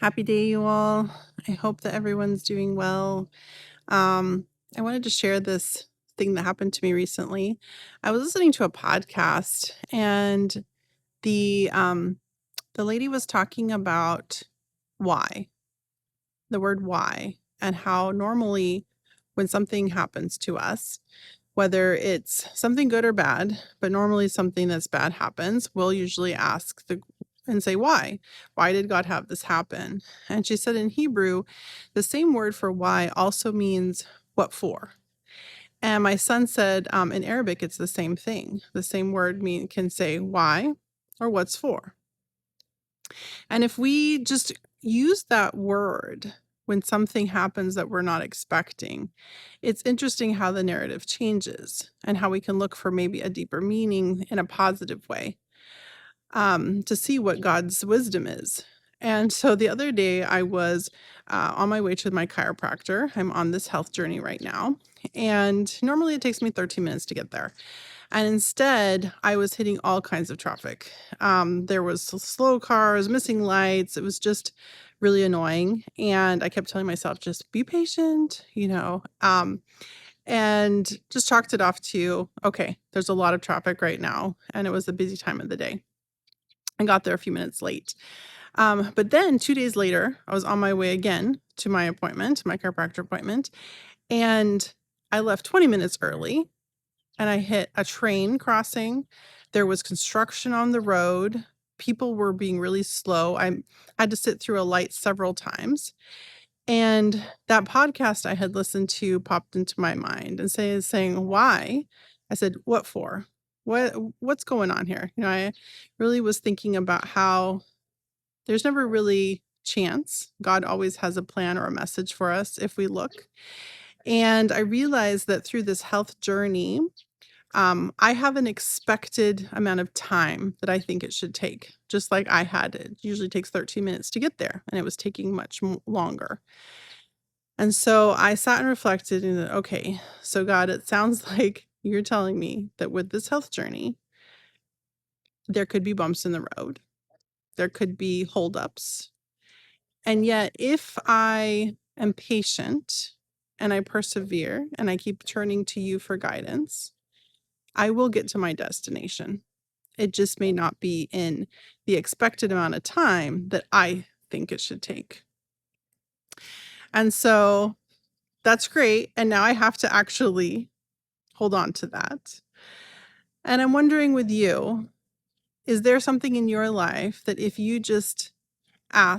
Happy day, you all. I hope that everyone's doing well. I wanted to share this thing that happened to me recently. I was listening to a podcast, and the lady was talking about why, the word why, and how normally when something happens to us, whether it's something good or bad, but normally something that's bad happens, we'll usually ask and say, why? Why did God have this happen? And she said in Hebrew, the same word for why also means what for. And my son said in Arabic, it's the same thing. The same word can say why or what's for. And if we just use that word when something happens that we're not expecting, it's interesting how the narrative changes and how we can look for maybe a deeper meaning in a positive way to see what God's wisdom is. And so the other day I was on my way to my chiropractor. I'm on this health journey right now. And normally it takes me 13 minutes to get there. And instead, I was hitting all kinds of traffic. There was slow cars, missing lights. It was just really annoying. And I kept telling myself, just be patient, and just chalked it off to, okay, there's a lot of traffic right now. And it was a busy time of the day. I got there a few minutes late. But then 2 days later, I was on my way again to my appointment, my chiropractor appointment, and I left 20 minutes early and I hit a train crossing. There was construction on the road. People were being really slow. I had to sit through a light several times. And that podcast I had listened to popped into my mind and saying, why? I said, what for? What's going on here? I really was thinking about how there's never really chance. God always has a plan or a message for us if we look. And I realized that through this health journey, I have an expected amount of time that I think it should take, just like I had. It usually takes 13 minutes to get there, and it was taking much longer. And so I sat and reflected and said, okay, so God, it sounds like you're telling me that with this health journey, there could be bumps in the road. There could be holdups. And yet, if I am patient and I persevere and I keep turning to you for guidance, I will get to my destination. It just may not be in the expected amount of time that I think it should take. And so that's great. And now I have to actually hold on to that. And I'm wondering with you, is there something in your life that if you just ask